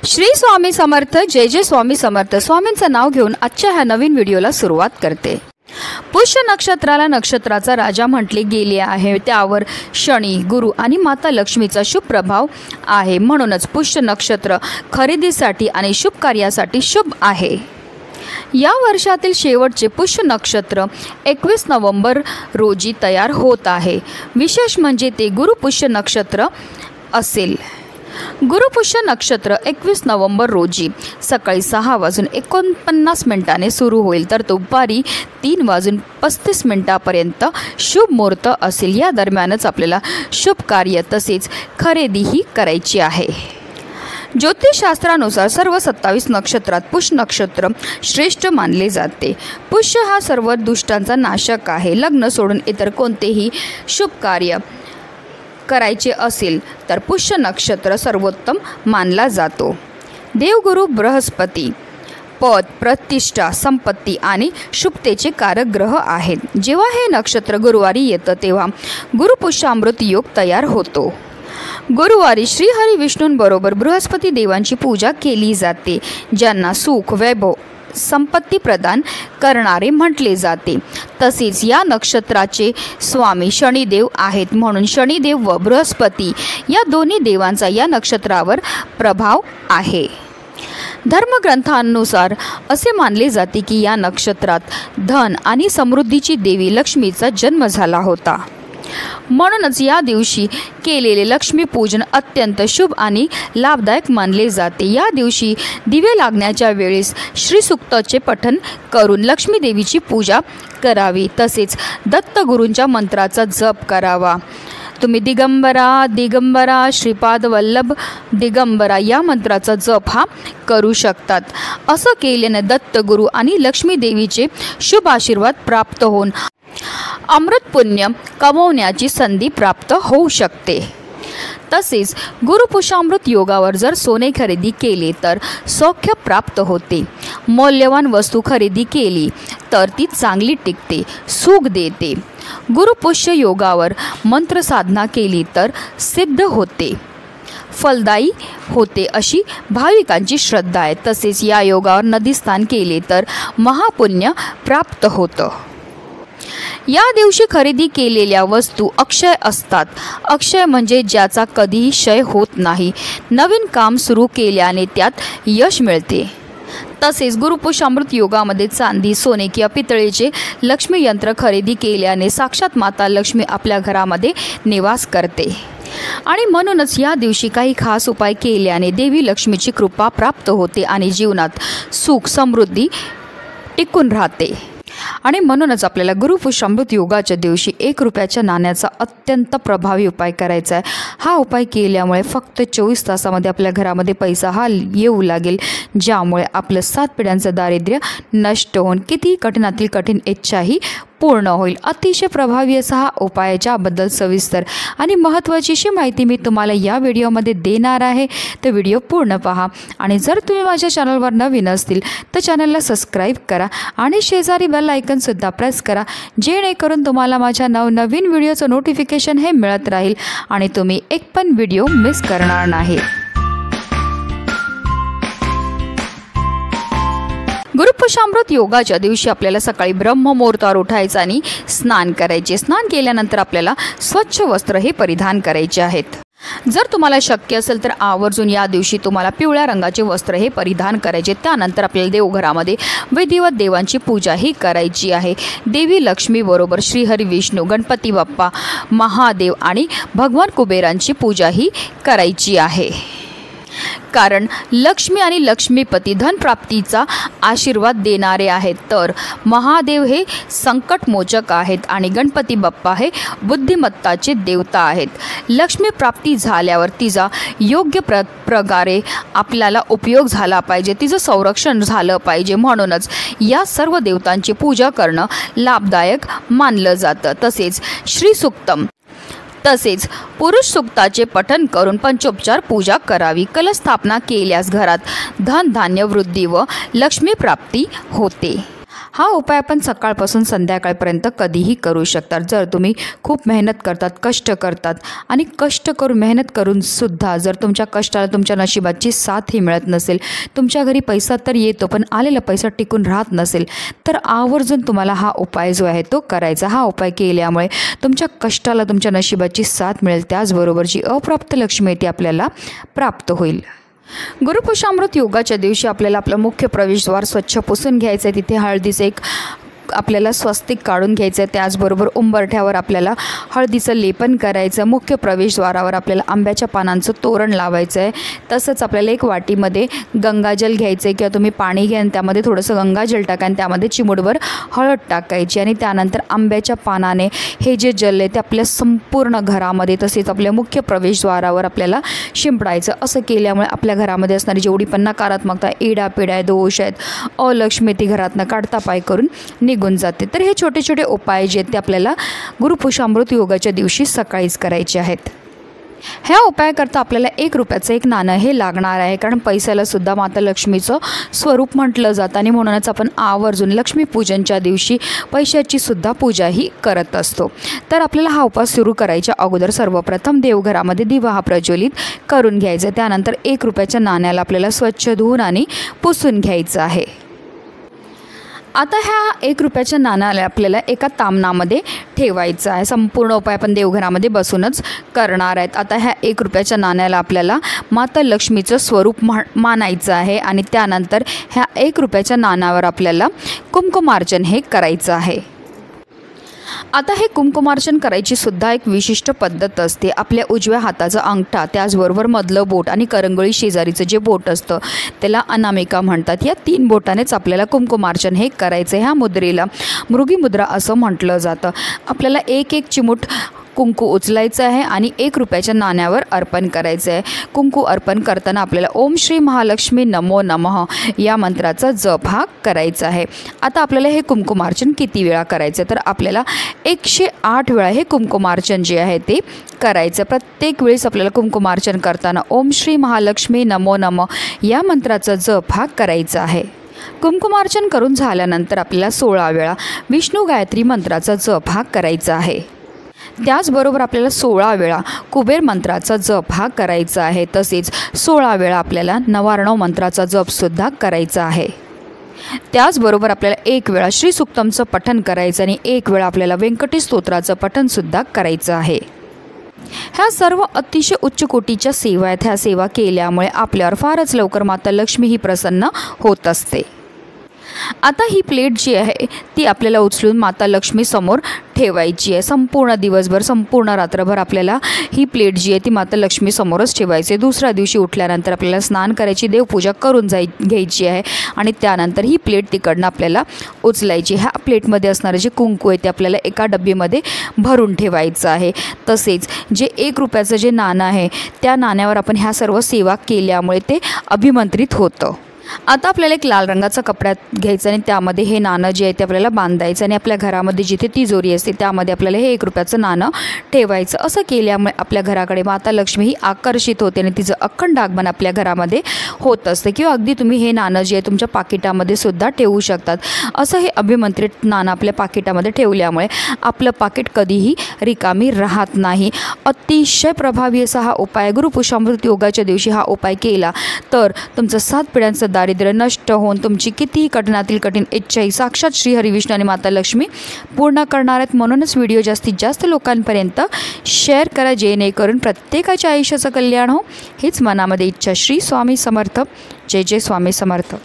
श्री स्वामी समर्थ, जय जय स्वामी समर्थ। स्वामींचं नाव घेऊन आजच्या ह्या नवीन व्हिडिओला सुरुवात करते। पुष्य नक्षत्राला नक्षत्राचा राजा म्हटले गेले आहे। त्यावर शनी, गुरु आणि माता लक्ष्मीचा शुभ प्रभाव आहे। म्हणूनच पुष्य नक्षत्र खरेदीसाठी आणि शुभ कार्यासाठी शुभ आहे। या वर्षातील शेवटचे पुष्य नक्षत्र 21 नोव्हेंबर रोजी तयार होत आहे। विशेष म्हणजे ते गुरुपुष्य नक्षत्र असेल। गुरुपुष्य नक्षत्र 21 नोव्हेंबर रोजी सकाळी 6:49 सुरू होईल, तर दुपारी 3:35 पर्यंत शुभ मुहूर्त असेल। या दरम्यानच आपल्याला शुभ कार्य तसेच खरेदीही करायची आहे। ज्योतिषशास्त्रानुसार सर्व 27 नक्षत्रात पुष्य नक्षत्र श्रेष्ठ मानले जाते। पुष्य हा सर्व दुष्टांचा नाशक आहे। लग्न सोडून इतर कोणतेही शुभ कार्य करायचे असेल तर पुष्य नक्षत्र सर्वोत्तम मानला जातो। देवगुरु बृहस्पती पद, प्रतिष्ठा, संपत्ती आणि शुभतेचे कारक ग्रह आहेत। जेव्हा हे नक्षत्र गुरुवारी येतं तेव्हा गुरुपुष्यामृत योग तयार होतो। गुरुवारी श्री हरी विष्णूंबरोबर बृहस्पती देवांची पूजा केली जाते, ज्यांना सुख, वैभव, संपत्ती प्रदान करणारे म्हटले जाते। तसेच या नक्षत्राचे स्वामी शनिदेव आहेत, म्हणून शनिदेव व बृहस्पती या दोन्ही देवांचा या नक्षत्रावर प्रभाव आहे। धर्मग्रंथांनुसार असे मानले जाते की या नक्षत्रात धन आणि समृद्धीची देवी लक्ष्मीचा जन्म झाला होता। म्हणूनच या दिवशी केलेले लक्ष्मीपूजन अत्यंत शुभ आणि लाभदायक मानले जाते। या दिवशी दिवे लागण्याच्या वेळेस श्री सूक्ताचे पठण करून लक्ष्मी देवीची पूजा करावी। तसेच दत्तगुरूंच्या मंत्राचा जप करावा। तुम्ही दिगंबरा दिगंबरा श्रीपाद वल्लभ दिगंबरा या मंत्राचा जप हा करू शकतात। असं केल्याने दत्तगुरू आणि लक्ष्मी देवीचे शुभ आशीर्वाद प्राप्त होऊन अमृत पुण्य कमवण्याची संधी प्राप्त होऊ शकते। तसेच गुरुपुष्यामृत योगावर जर सोने खरेदी केले तर सौख्य प्राप्त होते। मौल्यवान वस्तू खरेदी केली तर ती चांगली टिकते, सुख देते। गुरुपुष्य योगावर मंत्र साधना केली तर सिद्ध होते, फलदायी होते अशी भाविकांची श्रद्धा आहे। तसेच या योगावर नदी स्नान केले तर महापुण्य प्राप्त होतं। या दिवशी खरेदी केलेल्या वस्तू अक्षय असतात। अक्षय म्हणजे ज्याचा कधीही क्षय होत नाही। नवीन काम सुरू केल्याने त्यात यश मिळते। तसेच गुरुपुष्यामृत योगामध्ये चांदी, सोने किंवा पितळेचे लक्ष्मी यंत्र खरेदी केल्याने साक्षात माता लक्ष्मी आपल्या घरामध्ये निवास करते आणि म्हणूनच या दिवशी काही खास उपाय केल्याने देवी लक्ष्मीची कृपा प्राप्त होते आणि जीवनात सुख समृद्धी टिकून राहते। आणि म्हणूनच आपल्याला गुरुपुष्यामृत योगाच्या दिवशी 1 रुपयाच्या नाण्याचा अत्यंत प्रभावी उपाय करायचा आहे। हा उपाय केल्यामुळे फक्त 24 तासामध्ये आपल्या घरामध्ये पैसा हा येऊ लागेल, ज्यामुळे आपलं 7 पिढ्यांचं दारिद्र्य नष्ट होऊन कितीही कठीणातील कठीण इच्छाही पूर्ण होईल। अतिशय प्रभावी असा हा उपाय, ज्याबद्दल सविस्तर आणि महत्त्वाची अशी माहिती मी तुम्हाला या व्हिडिओमध्ये देणार आहे, तर व्हिडिओ पूर्ण पहा। आणि जर तुम्ही माझ्या चॅनलवर नवीन असतील तर चॅनलला सबस्क्राईब करा आणि शेजारी बेल आयकॉनसुद्धा प्रेस करा, जेणेकरून तुम्हाला माझ्या नवनवीन व्हिडिओचं नोटिफिकेशन हे मिळत राहील आणि तुम्ही एक पण व्हिडिओ मिस करणार नाही। गुरुपुष्यामृत योगाच्या दिवशी आपल्याला सकाळी ब्रह्ममुहूर्तावर उठायचं आणि स्नान करायचे। स्नान केल्यानंतर आपल्याला स्वच्छ वस्त्र हे परिधान करायचे आहेत। जर तुम्हाला शक्य असेल तर आवर्जून या दिवशी तुम्हाला पिवळ्या रंगाचे वस्त्र हे परिधान करायचे। त्यानंतर आपल्याला देवघरामध्ये विधिवत देवांची पूजा ही करायची आहे। देवी लक्ष्मी बरोबर श्रीहरी विष्णू, गणपती बाप्पा, महादेव आणि भगवान कुबेरांची पूजा ही करायची आहे। कारण लक्ष्मी आणि लक्ष्मीपती धनप्राप्तीचा आशीर्वाद देणारे आहेत, तर महादेव हे संकटमोचक आहेत आणि गणपती बाप्पा हे बुद्धिमत्ताचे देवता आहेत। लक्ष्मी प्राप्ती झाल्यावर तिचा योग्य प्रकारे आपल्याला उपयोग झाला पाहिजे, तिचं संरक्षण झालं पाहिजे। म्हणूनच या सर्व देवतांची पूजा करणं लाभदायक मानलं जातं। तसेच श्री सूक्तम तसेच पुरुष सूक्ताचे पठण करून पंचोपचार पूजा करावी। कलस्थापना केल्यास घरात धन धान्य वृद्धी व लक्ष्मी प्राप्ती होते। हा उपाय आपण सकाळपासून संध्याकाळपर्यंत कधीही करू शकतात. जर तुम्ही खूप मेहनत करतात, कष्ट करतात आणि कष्ट करून मेहनत करूनसुद्धा जर तुमच्या कष्टाला तुमच्या नशिबाची साथही मिळत नसेल, तुमच्या घरी पैसा तर येतो पण आलेला पैसा टिकून राहत नसेल, तर आवर्जून तुम्हाला हा उपाय जो आहे तो करायचा. हा उपाय केल्यामुळे तुमच्या कष्टाला तुमच्या नशिबाची साथ मिळेल, त्याचबरोबर जी अप्राप्त लक्ष्मी ती आपल्याला प्राप्त होईल. गुरुपुषामृत योगाच्या दिवशी आपल्याला आपलं मुख्य प्रवेशद्वार स्वच्छ पुसून घ्यायचं आहे. तिथे हळदीचं एक आपल्याला स्वस्तिक काढून घ्यायचं आहे. त्याचबरोबर उंबरठ्यावर आपल्याला हळदीचं लेपन करायचं. मुख्य प्रवेशद्वारावर आपल्याला आंब्याच्या पानांचं तोरण लावायचं आहे. तसंच आपल्याला एक वाटीमध्ये गंगाजल घ्यायचं आहे किंवा तुम्ही पाणी घ्या आणि त्यामध्ये थोडंसं गंगाजल टाका आणि त्यामध्ये चिमूटभर हळद टाकायची आणि त्यानंतर आंब्याच्या पानाने हे जे जल आहे ते आपल्या संपूर्ण घरामध्ये तसेच आपल्या मुख्य प्रवेशद्वारावर आपल्याला शिंपडायचं. असं केल्यामुळे आपल्या घरामध्ये असणारी जेवढी पण नकारात्मकता, इडापिडा, दोष आहेत, अलक्ष्मी ती घरातनं काढता पाय करून निघून जाते. तर हे छोटे छोटे उपाय जे आहेत ते आपल्याला गुरुपुषामृत योगाच्या दिवशी सकाळीच करायचे आहेत. ह्या उपायाकरता आपल्याला 1 रुपयाचं एक नाणं हे लागणार आहे, कारण पैशाला सुद्धा माता लक्ष्मीचं स्वरूप म्हटलं जातं आणि म्हणूनच आपण आवर्जून लक्ष्मीपूजनच्या दिवशी पैशाची सुद्धा पूजाही करत असतो. तर आपल्याला हा उपाय सुरू करायच्या अगोदर सर्वप्रथम देवघरामध्ये दिवा हा प्रज्वलित करून घ्यायचा. त्यानंतर 1 रुपयाच्या नाण्याला आपल्याला स्वच्छ धुवून आणि पुसून घ्यायचं आहे. आता ह्या 1 रुपयाच्या नाण्याला आपल्याला एका तामणामध्ये ठेवायचं आहे. संपूर्ण उपाय आपण देवघरामध्ये बसूनच करणार आहेत. आता ह्या 1 रुपयाच्या नाण्याला आपल्याला माता लक्ष्मीचं स्वरूप मानायचं आहे आणि त्यानंतर ह्या 1 रुपयाच्या नाण्यावर आपल्याला कुंकुमार्चन हे करायचं आहे. आता हे कुंकुमार्चन करायची सुद्धा एक विशिष्ट पद्धत असते. आपल्या उजव्या हाताचा अंगठा, त्याचबरोबर मधलं बोट आणि करंगळी शेजारीचं जे बोट असतं त्याला अनामिका म्हणतात. या 3 बोटानेच आपल्याला कुंकुमार्चन हे करायचं. ह्या मुद्रेला मृगी मुद्रा असं म्हटलं जातं. आपल्याला एक चिमूट कुंकू उचलायचं आहे आणि 1 रुपयाच्या नाण्यावर अर्पण करायचं आहे. कुंकू अर्पण करताना आपल्याला ओम श्री महालक्ष्मी नमो नमः या मंत्राचा जप हा करायचा आहे. आता आपल्याला हे कुंकुमार्चन किती वेळा करायचं, तर आपल्याला 108 वेळा हे कुंकुमार्चन जे आहे ते करायचं. प्रत्येक वेळेस आपल्याला कुंकुमार्चन करताना ओम श्री महालक्ष्मी नमो नमः या मंत्राचा जप हा करायचा आहे. कुंकुमार्चन करून झाल्यानंतर आपल्याला 16 वेळा विष्णू गायत्री मंत्राचा जप हा करायचा आहे. त्याचबरोबर आपल्याला 16 वेळा कुबेर मंत्राचा जप हा करायचा आहे. तसेच 16 वेळा आपल्याला नवार्णव मंत्राचा जपसुद्धा करायचा आहे. त्याचबरोबर आपल्याला 1 वेळा श्री सुक्तमचं पठण करायचं आणि 1 वेळा आपल्याला व्यंकटेश स्तोत्राचं पठणसुद्धा करायचं आहे. ह्या सर्व अतिशय उच्च कोटीच्या सेवा आहेत. ह्या सेवा केल्यामुळे आपल्यावर फारच लवकर माता लक्ष्मी ही प्रसन्न होत असते. आता ही प्लेट जी आहे ती आपल्याला उचलून माता लक्ष्मी समोर ठेवायची आहे. संपूर्ण दिवसभर, संपूर्ण रात्रभर आपल्याला ही प्लेट जी आहे ती माता लक्ष्मी समोरच ठेवायची आहे. दुसऱ्या दिवशी उठल्यानंतर आपल्याला स्नान करायची, देवपूजा करून घ्यायची आहे आणि त्यानंतर ही प्लेट तिकडनं आपल्याला उचलायची. ह्या प्लेटमध्ये असणारे जे कुंकू आहे ते आपल्याला एका डब्बीमध्ये भरून ठेवायचं आहे. तसेच जे 1 रुपयाचं जे नाणं आहे त्या नाण्यावर आपण ह्या सर्व सेवा केल्यामुळे ते अभिमंत्रित होतं. आता आपल्याला एक लाल रंगाचा कपडा घ्यायचा आणि त्यामध्ये हे नाणं जे आहे ते आपल्याला बांधायचं आणि आपल्या घरामध्ये जिथे तिजोरी असते त्यामध्ये आपल्याला हे 1 रुपयाचं नाणं ठेवायचं. असं केल्यामुळे आपल्या घराकडे माता लक्ष्मी ही आकर्षित होते आणि तिचं अखंड आगमन आपल्या घरामध्ये होत असतं. किंवा अगदी तुम्ही हे नाणं जे आहे तुमच्या पाकिटामध्ये सुद्धा ठेवू शकतात. असं हे अभिमंत्रित नाणं आपल्या पाकिटामध्ये ठेवल्यामुळे आपलं पाकिट कधीही रिकामी राहत नाही. अतिशय प्रभावी असा हा उपाय. गुरुपुषामृत योगाच्या दिवशी हा उपाय केला तर तुमचं 7 पिढ्यांचं दारिद्र्य नष्ट होऊन तुमची कितीही कठीणातील कठीण इच्छाही साक्षात श्री हरिविष्णू आणि माता लक्ष्मी पूर्ण करणार आहेत. म्हणूनच व्हिडिओ जास्तीत जास्त लोकांपर्यंत शेअर करा, जेणेकरून प्रत्येकाच्या आयुष्याचं कल्याण हो. हीच मनामध्ये इच्छा. श्री स्वामी समर्थ. जय जय स्वामी समर्थ.